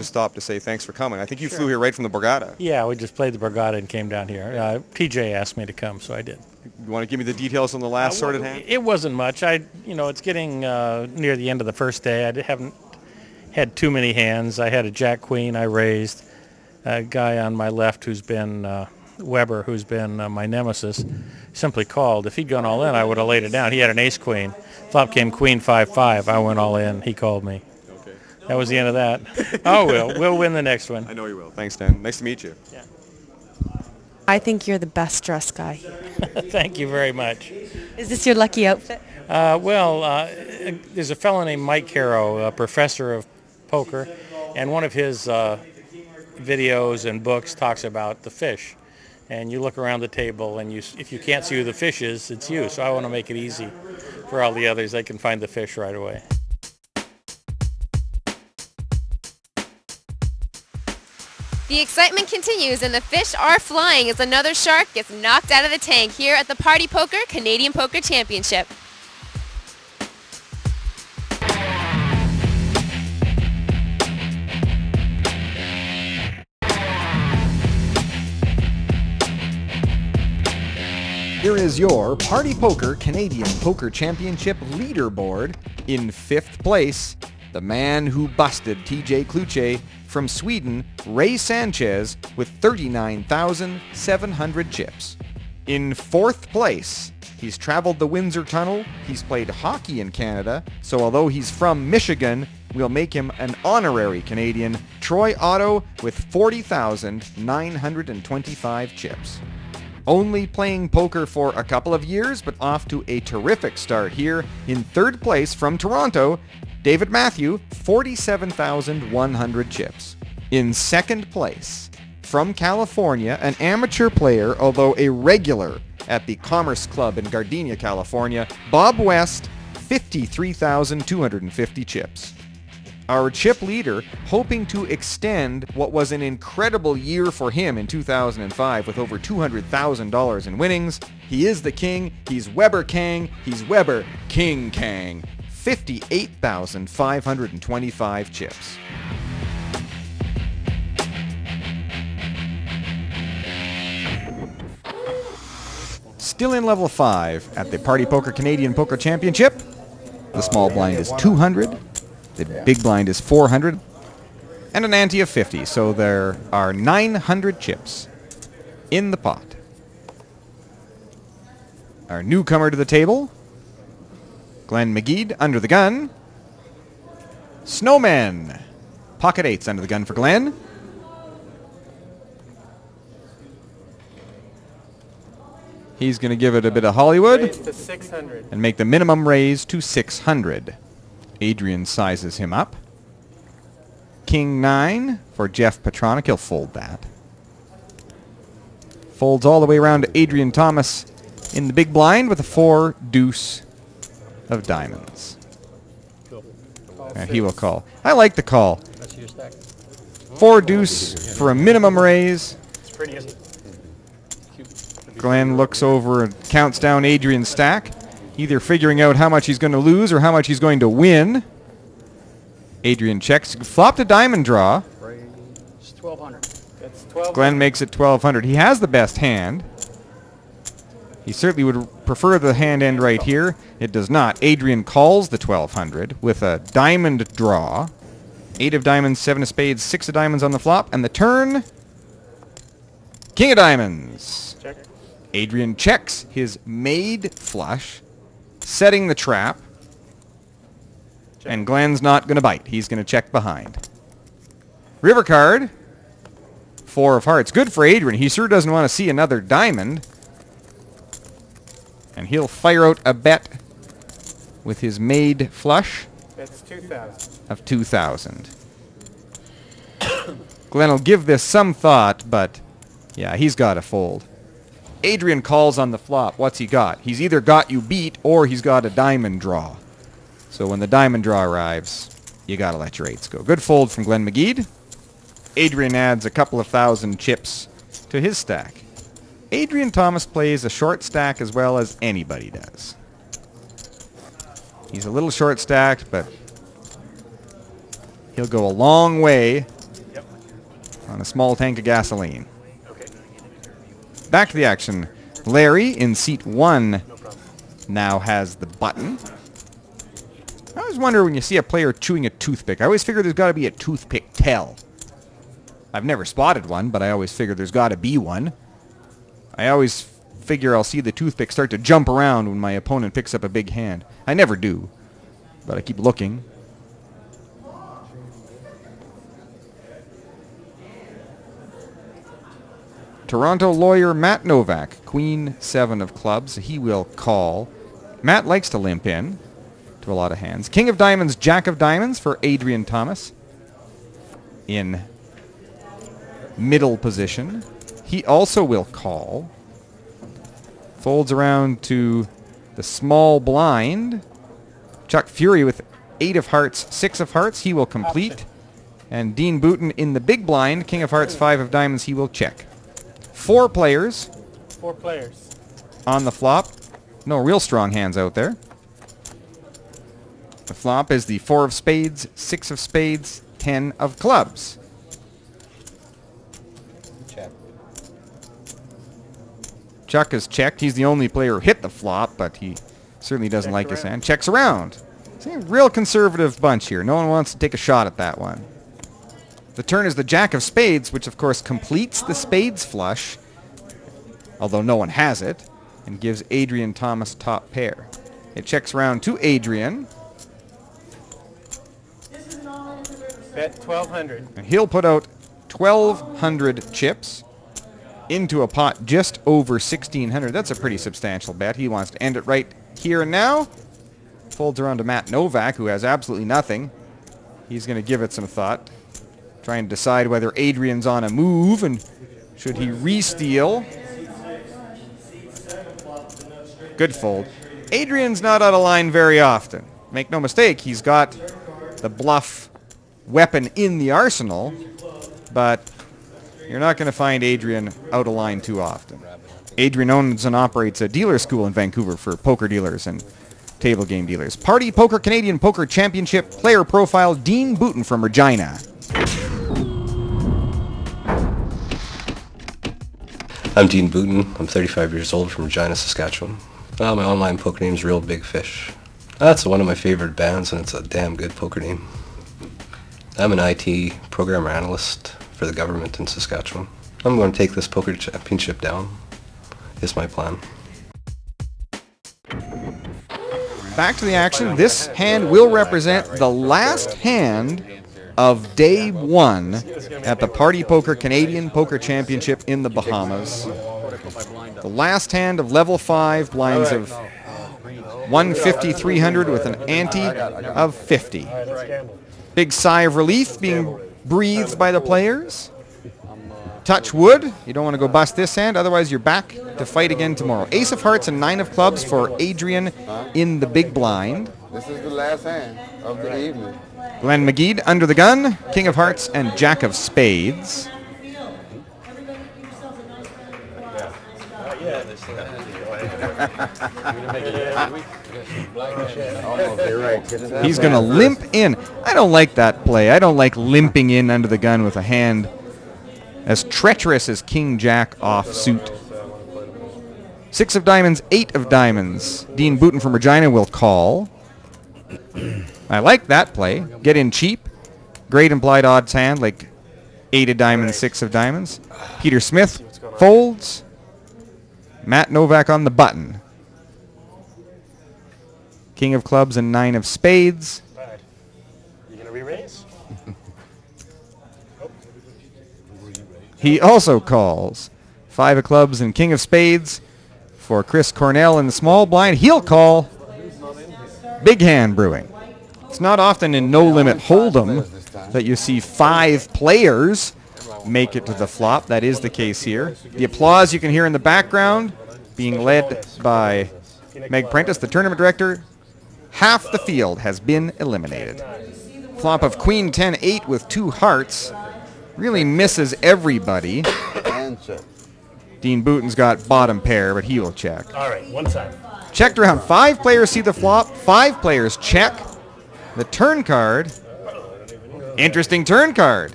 to stop to say thanks for coming. I think you Sure. flew here right from the Borgata. Yeah, we just played the Borgata and came down here. TJ asked me to come, so I did. You want to give me the details on the last sword in hand? It wasn't much. It's getting near the end of the first day. I haven't had too many hands. I had a Jack Queen I raised. A guy on my left who's been Weber, who's been my nemesis, simply called. If he'd gone all in, I would have laid it down. He had an ace queen. Flop came queen 5-5. I went all in. He called me. Okay. That was the end of that. Oh, we'll win the next one. I know you will. Thanks, Dan. Nice to meet you. Yeah. I think you're the best dressed guy. Thank you very much. Is this your lucky outfit? There's a fellow named Mike Caro, a professor of poker, and one of his videos and books talks about the fish. And you look around the table, and if you can't see who the fish is, it's you. So I want to make it easy for all the others. They can find the fish right away. The excitement continues and the fish are flying as another shark gets knocked out of the tank here at the Party Poker Canadian Poker Championship. Here is your Party Poker Canadian Poker Championship leaderboard. In 5th place, the man who busted TJ Kluche from Sweden, Ray Sanchez, with 39,700 chips. In 4th place, he's traveled the Windsor Tunnel, he's played hockey in Canada, so although he's from Michigan, we'll make him an honorary Canadian, Troy Otto with 40,925 chips. Only playing poker for a couple of years, but off to a terrific start here. In 3rd place from Toronto, David Matthew, 47,100 chips. In 2nd place from California, an amateur player, although a regular at the Commerce Club in Gardenia, California, Bob West, 53,250 chips. Our chip leader, hoping to extend what was an incredible year for him in 2005 with over $200,000 in winnings. He is the king. He's Weber Kang. He's Weber King Kang. 58,525 chips. Still in level 5 at the Party Poker Canadian Poker Championship. The small blind is 200. The big blind is 400, and an ante of 50, so there are 900 chips in the pot. Our newcomer to the table, Glenn McGead, under the gun. Snowman, pocket 8s under the gun for Glenn. He's going to give it a bit of Hollywood Raise to 600. and make the minimum raise to 600. Adrian sizes him up. King 9 for Jeff Petronic. He'll fold that. Folds all the way around to Adrian Thomas in the big blind with a 4 deuce of diamonds. And he will call. I like the call. 4 deuce for a minimum raise. It's pretty, isn't it? Glenn looks over and counts down Adrian's stack, either figuring out how much he's going to lose or how much he's going to win. Adrian checks. Flopped a diamond draw. It's 1,200. That's 1,200. Glenn makes it 1,200. He has the best hand. He certainly would prefer the hand end right here. It does not. Adrian calls the 1,200 with a diamond draw. 8 of diamonds, 7 of spades, 6 of diamonds on the flop. And the turn, King of diamonds. Check. Adrian checks his made flush, setting the trap. Check. And Glenn's not going to bite. He's going to check behind. River card, 4 of hearts. Good for Adrian. He sure doesn't want to see another diamond. And he'll fire out a bet with his made flush. That's 2,000. Of 2,000. Glenn will give this some thought, but yeah, he's got to fold. Adrian calls on the flop. What's he got? He's either got you beat or he's got a diamond draw. So when the diamond draw arrives, you got to let your 8s go. Good fold from Glenn McGead. Adrian adds a couple of thousand chips to his stack. Adrian Thomas plays a short stack as well as anybody does. He's a little short stacked, but he'll go a long way on a small tank of gasoline. Back to the action. Larry in seat 1 now has the button. I always wonder when you see a player chewing a toothpick. I always figure there's got to be a toothpick tell. I've never spotted one, but I always figure there's got to be one. I always figure I'll see the toothpick start to jump around when my opponent picks up a big hand. I never do, but I keep looking. Toronto lawyer Matt Novak, Queen 7 of clubs. He will call. Matt likes to limp in to a lot of hands. King of diamonds, Jack of diamonds for Adrian Thomas in middle position. He also will call. Folds around to the small blind. Chuck Fury with 8 of hearts, 6 of hearts. He will complete. And Dean Booten in the big blind, King of hearts, 5 of diamonds. He will check. 4 players. 4 players. On the flop. No real strong hands out there. The flop is the 4 of spades, 6 of spades, 10 of clubs. Check. Chuck has checked. He's the only player who hit the flop, but he certainly doesn't like his hand. Checks around. It's a real conservative bunch here. No one wants to take a shot at that one. The turn is the Jack of spades, which of course completes the spades flush, although no one has it, and gives Adrian Thomas top pair. It checks around to Adrian. Bet 1,200. And he'll put out 1,200 chips into a pot just over 1,600. That's a pretty substantial bet. He wants to end it right here and now. Folds around to Matt Novak, who has absolutely nothing. He's going to give it some thought. Trying to decide whether Adrian's on a move and should he re-steal. Good fold. Adrian's not out of line very often. Make no mistake, he's got the bluff weapon in the arsenal, but you're not going to find Adrian out of line too often. Adrian owns and operates a dealer school in Vancouver for poker dealers and table game dealers. Party Poker Canadian Poker Championship player profile, Dean Booten from Regina. I'm Dean Booten. I'm 35 years old from Regina, Saskatchewan. My online poker name is Real Big Fish. That's one of my favorite bands, and it's a damn good poker name. I'm an IT programmer analyst for the government in Saskatchewan. I'm going to take this poker championship down. Is my plan. Back to the action. This hand will represent the last hand of day 1 at the Party Poker Canadian Poker Championship in the Bahamas. The last hand of level 5, blinds of 150, 300 with an ante of 50. Big sigh of relief being breathed by the players. Touch wood. You don't want to go bust this hand, otherwise you're back to fight again tomorrow. Ace of hearts and 9 of clubs for Adrian in the big blind. This is the last hand of the evening. Glenn McGee under the gun, King of hearts and Jack of spades. He's going to limp in. I don't like that play. I don't like limping in under the gun with a hand as treacherous as King Jack offsuit. 6 of diamonds, 8 of diamonds. Dean Booten from Regina will call. I like that play. Get in cheap. Great implied odds hand like 8 of diamonds, 6 of diamonds. Peter Smith folds. Matt Novak on the button. King of clubs and 9 of spades. You gonna re-raise? He also calls 5 of clubs and King of spades for Chris Cornell in the small blind. He'll call. Big hand brewing. It's not often in No Limit Hold'em that you see 5 players make it to the flop. That is the case here. The applause you can hear in the background being led by Meg Prentice, the tournament director. Half the field has been eliminated. Flop of Queen 10-8 with 2 hearts. Really misses everybody. Dean Booten's got bottom pair, but he will check. All right, one time. Checked around. 5 players see the flop. 5 players check. The turn card. Interesting turn card.